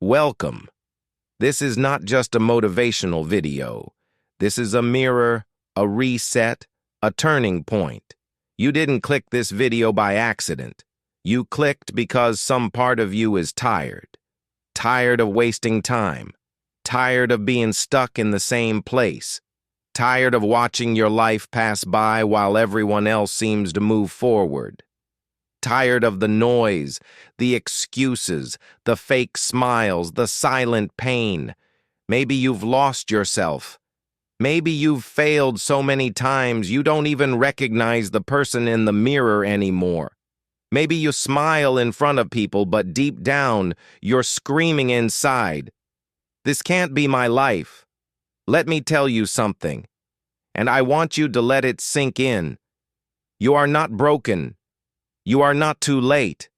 Welcome. This is not just a motivational video. This is a mirror, a reset, a turning point. You didn't click this video by accident. You clicked because some part of you is tired. Tired of wasting time. Tired of being stuck in the same place. Tired of watching your life pass by while everyone else seems to move forward. Tired of the noise, the excuses, the fake smiles, the silent pain. Maybe you've lost yourself. Maybe you've failed so many times you don't even recognize the person in the mirror anymore. Maybe you smile in front of people, but deep down, you're screaming inside. This can't be my life. Let me tell you something, and I want you to let it sink in. You are not broken. You are not too late.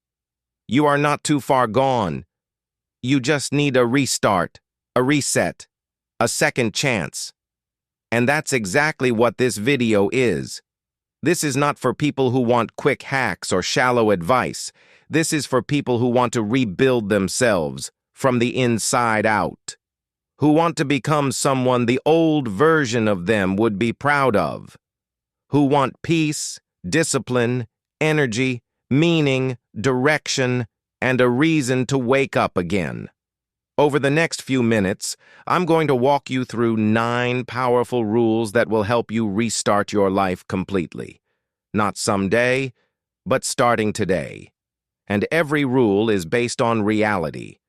You are not too far gone. You just need a restart, a reset, a second chance. And that's exactly what this video is. This is not for people who want quick hacks or shallow advice. This is for people who want to rebuild themselves from the inside out, who want to become someone the old version of them would be proud of, who want peace, discipline, energy, meaning, direction, and a reason to wake up again. Over the next few minutes, I'm going to walk you through 9 powerful rules that will help you restart your life completely. Not someday, but starting today. And every rule is based on reality,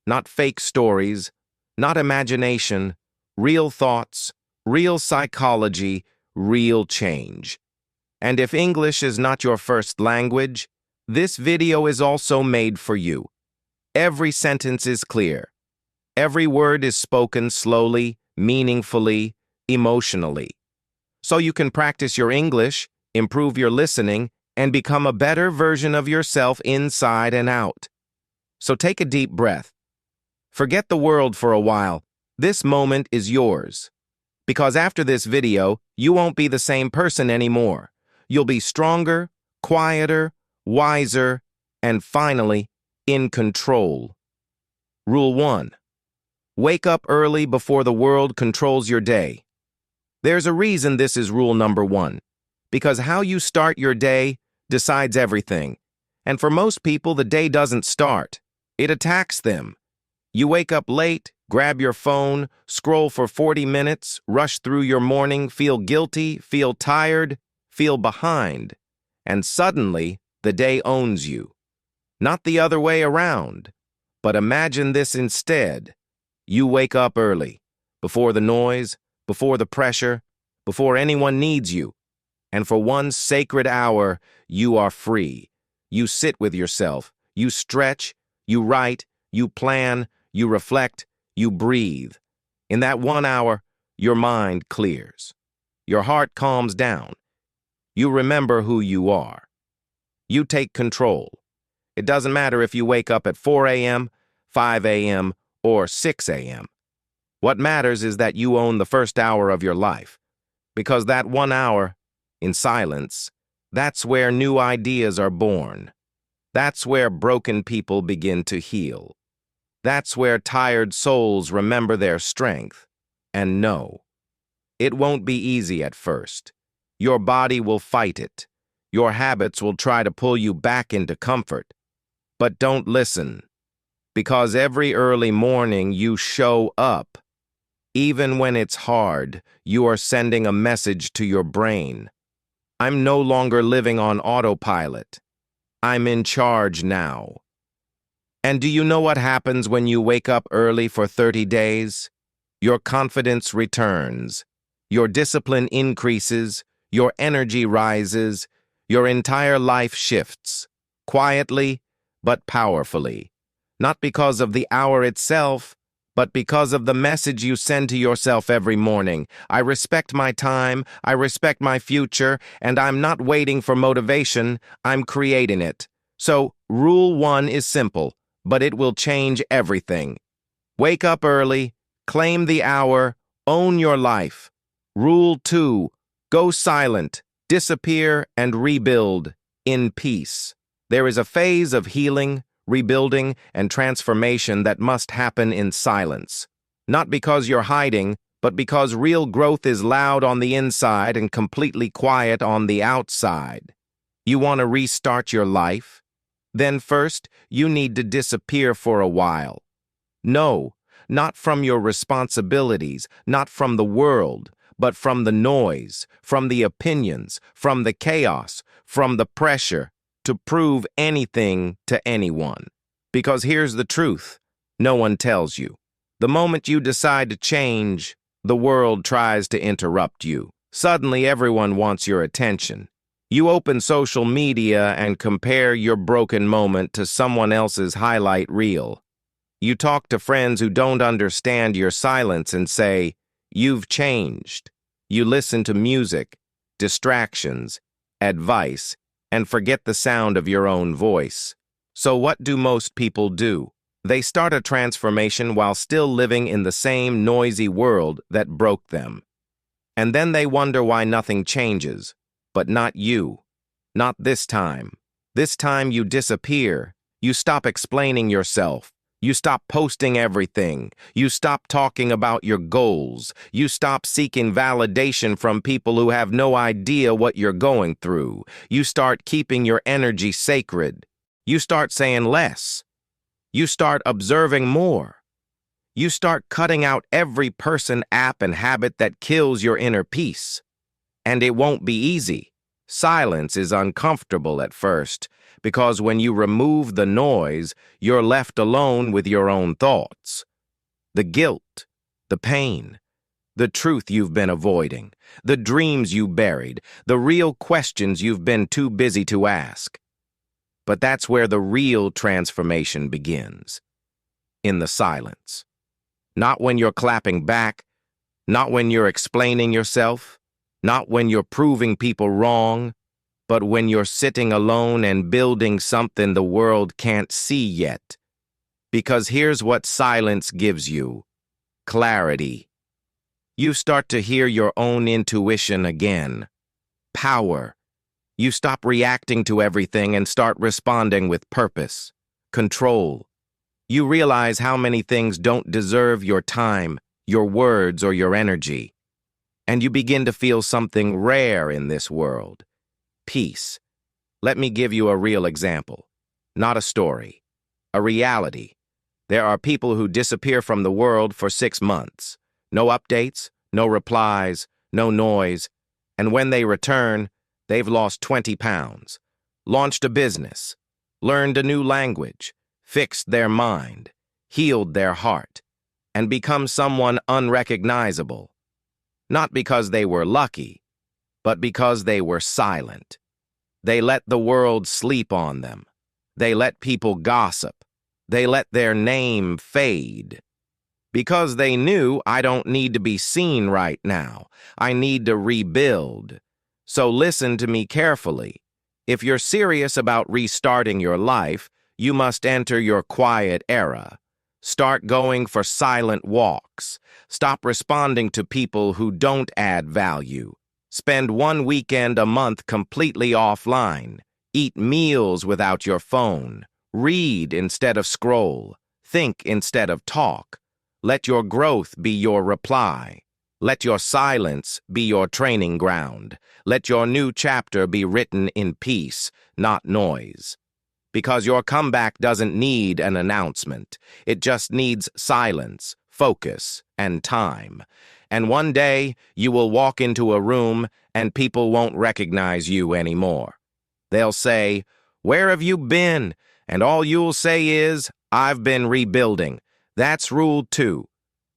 not fake stories, not imagination, real thoughts, real psychology, real change. And if English is not your first language, this video is also made for you. Every sentence is clear. Every word is spoken slowly, meaningfully, emotionally. So you can practice your English, improve your listening, and become a better version of yourself inside and out. So take a deep breath. Forget the world for a while. This moment is yours. Because after this video, you won't be the same person anymore. You'll be stronger, quieter, wiser, and finally, in control. Rule 1. Wake up early before the world controls your day. There's a reason this is rule number 1. Because how you start your day decides everything. And for most people, the day doesn't start. It attacks them. You wake up late, grab your phone, scroll for 40 minutes, rush through your morning, feel guilty, feel tired, feel behind, and suddenly the day owns you. Not the other way around, but imagine this instead. You wake up early, before the noise, before the pressure, before anyone needs you, and for one sacred hour, you are free. You sit with yourself, you stretch, you write, you plan, you reflect, you breathe. In that 1 hour, your mind clears. Your heart calms down. You remember who you are. You take control. It doesn't matter if you wake up at 4 a.m., 5 a.m., or 6 a.m. What matters is that you own the first hour of your life. Because that 1 hour, in silence, that's where new ideas are born. That's where broken people begin to heal. That's where tired souls remember their strength. And no, it won't be easy at first. Your body will fight it. Your habits will try to pull you back into comfort. But don't listen. Because every early morning you show up. Even when it's hard, you are sending a message to your brain. I'm no longer living on autopilot. I'm in charge now. And do you know what happens when you wake up early for 30 days? Your confidence returns. Your discipline increases. Your energy rises. Your entire life shifts. Quietly, but powerfully. Not because of the hour itself, but because of the message you send to yourself every morning. I respect my time, I respect my future, and I'm not waiting for motivation, I'm creating it. So, rule 1 is simple, but it will change everything. Wake up early, claim the hour, own your life. Rule 2, go silent, disappear, and rebuild in peace. There is a phase of healing, rebuilding, and transformation that must happen in silence. Not because you're hiding, but because real growth is loud on the inside and completely quiet on the outside. You want to restart your life? Then first, you need to disappear for a while. No, not from your responsibilities, not from the world, but from the noise, from the opinions, from the chaos, from the pressure to prove anything to anyone. Because here's the truth, no one tells you. The moment you decide to change, the world tries to interrupt you. Suddenly everyone wants your attention. You open social media and compare your broken moment to someone else's highlight reel. You talk to friends who don't understand your silence and say, "You've changed." You listen to music, distractions, advice, and forget the sound of your own voice. So what do most people do? They start a transformation while still living in the same noisy world that broke them. And then they wonder why nothing changes. But not you. Not this time. This time you disappear. You stop explaining yourself. You stop posting everything. You stop talking about your goals. You stop seeking validation from people who have no idea what you're going through. You start keeping your energy sacred. You start saying less. You start observing more. You start cutting out every person, app, and habit that kills your inner peace. And it won't be easy. Silence is uncomfortable at first, because when you remove the noise, you're left alone with your own thoughts. The guilt, the pain, the truth you've been avoiding, the dreams you buried, the real questions you've been too busy to ask. But that's where the real transformation begins. In the silence. Not when you're clapping back, not when you're explaining yourself, not when you're proving people wrong, but when you're sitting alone and building something the world can't see yet. Because here's what silence gives you: clarity. You start to hear your own intuition again. Power. You stop reacting to everything and start responding with purpose. Control. You realize how many things don't deserve your time, your words, or your energy. And you begin to feel something rare in this world: peace. Let me give you a real example. Not a story. A reality. There are people who disappear from the world for 6 months. No updates, no replies, no noise. And when they return, they've lost 20 pounds, launched a business, learned a new language, fixed their mind, healed their heart, and become someone unrecognizable. Not because they were lucky, but because they were silent. They let the world sleep on them. They let people gossip. They let their name fade. Because they knew, I don't need to be seen right now. I need to rebuild. So listen to me carefully. If you're serious about restarting your life, you must enter your quiet era. Start going for silent walks. Stop responding to people who don't add value. Spend 1 weekend a month completely offline. Eat meals without your phone. Read instead of scroll. Think instead of talk. Let your growth be your reply. Let your silence be your training ground. Let your new chapter be written in peace, not noise. Because your comeback doesn't need an announcement. It just needs silence, focus, and time. And one day, you will walk into a room and people won't recognize you anymore. They'll say, "Where have you been?" And all you'll say is, "I've been rebuilding." That's rule 2.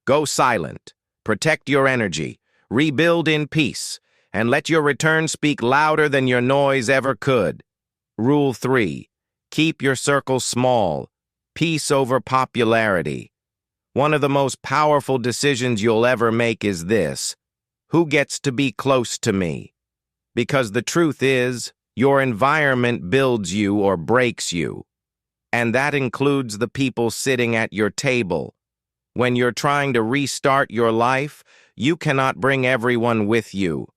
Go silent. Protect your energy. Rebuild in peace. And let your return speak louder than your noise ever could. Rule 3. Keep your circle small. Peace over popularity. One of the most powerful decisions you'll ever make is this: who gets to be close to me? Because the truth is, your environment builds you or breaks you. And that includes the people sitting at your table. When you're trying to restart your life, you cannot bring everyone with you.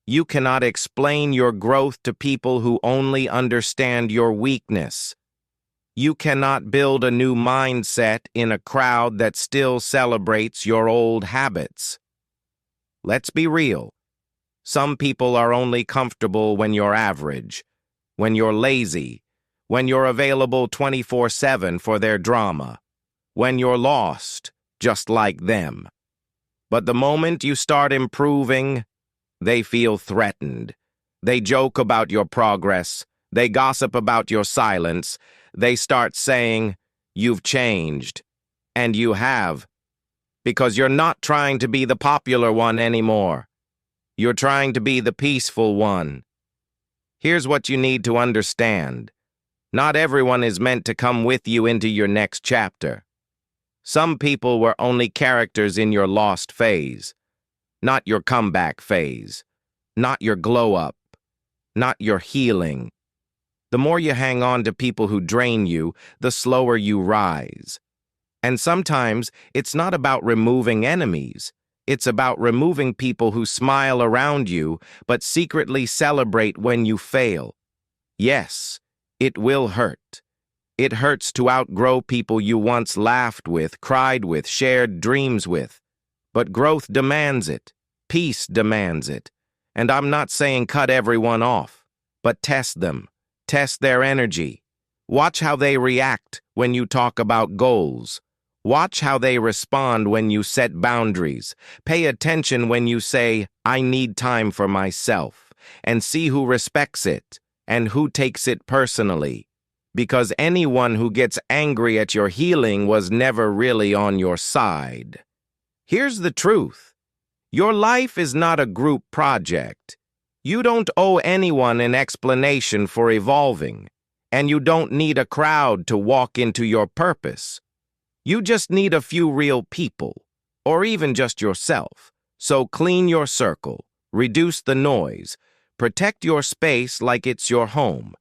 You cannot explain your growth to people who only understand your weakness. You cannot build a new mindset in a crowd that still celebrates your old habits. Let's be real. Some people are only comfortable when you're average, when you're lazy, when you're available 24/7 for their drama, when you're lost, just like them. But the moment you start improving, they feel threatened. They joke about your progress. They gossip about your silence. They start saying, "You've changed." And you have, because you're not trying to be the popular one anymore. You're trying to be the peaceful one. Here's what you need to understand. Not everyone is meant to come with you into your next chapter. Some people were only characters in your lost phase, not your comeback phase, not your glow-up, not your healing. The more you hang on to people who drain you, the slower you rise. And sometimes it's not about removing enemies. It's about removing people who smile around you but secretly celebrate when you fail. Yes, it will hurt. It hurts to outgrow people you once laughed with, cried with, shared dreams with. But growth demands it. Peace demands it. And I'm not saying cut everyone off, but test them. Test their energy. Watch how they react when you talk about goals. Watch how they respond when you set boundaries. Pay attention when you say, "I need time for myself," and see who respects it and who takes it personally. Because anyone who gets angry at your healing was never really on your side. Here's the truth. Your life is not a group project. You don't owe anyone an explanation for evolving, and you don't need a crowd to walk into your purpose. You just need a few real people, or even just yourself. So clean your circle, reduce the noise, protect your space like it's your home,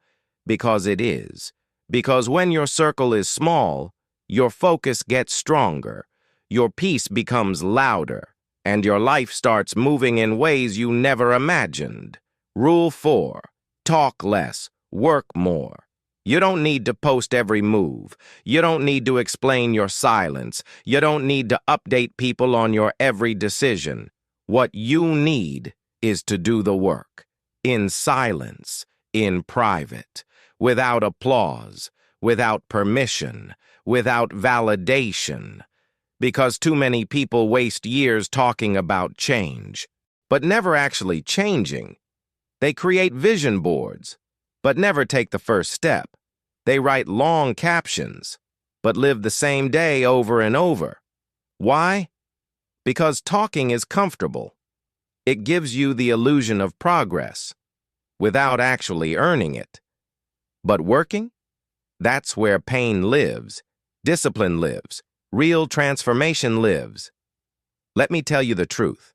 because it is. Because when your circle is small, your focus gets stronger, your peace becomes louder, and your life starts moving in ways you never imagined. Rule 4. Talk less, work more. You don't need to post every move. You don't need to explain your silence. You don't need to update people on your every decision. What you need is to do the work. In silence, in private, without applause, without permission, without validation. Because too many people waste years talking about change, but never actually changing. They create vision boards, but never take the first step. They write long captions, but live the same day over and over. Why? Because talking is comfortable. It gives you the illusion of progress, without actually earning it. But working? That's where pain lives, discipline lives, real transformation lives. Let me tell you the truth.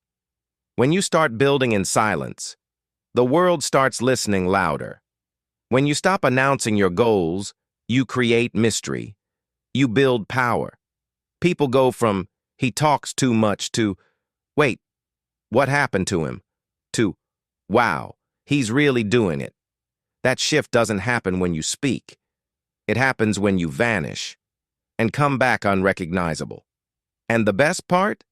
When you start building in silence, the world starts listening louder. When you stop announcing your goals, you create mystery. You build power. People go from, "He talks too much," to, "Wait, what happened to him?" to, "Wow, he's really doing it." That shift doesn't happen when you speak. It happens when you vanish and come back unrecognizable. And the best part?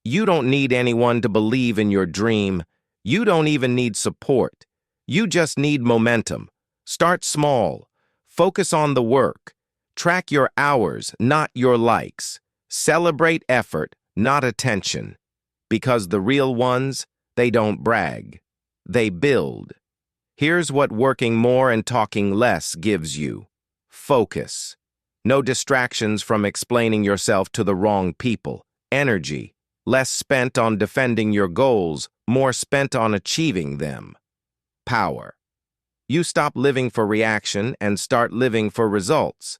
You don't need anyone to believe in your dream. You don't even need support. You just need momentum. Start small. Focus on the work. Track your hours, not your likes. Celebrate effort, not attention. Because the real ones, they don't brag. They build. Here's what working more and talking less gives you. Focus. No distractions from explaining yourself to the wrong people. Energy. Less spent on defending your goals, more spent on achieving them. Power. You stop living for reaction and start living for results.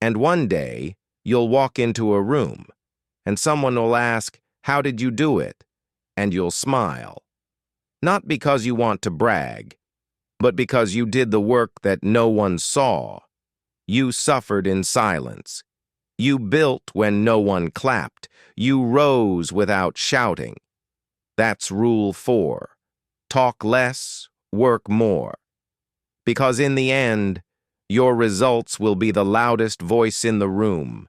And one day, you'll walk into a room, and someone will ask, "How did you do it?" And you'll smile. Not because you want to brag, but because you did the work that no one saw. You suffered in silence. You built when no one clapped. You rose without shouting. That's rule 4. Talk less, work more. Because in the end, Your results will be the loudest voice in the room.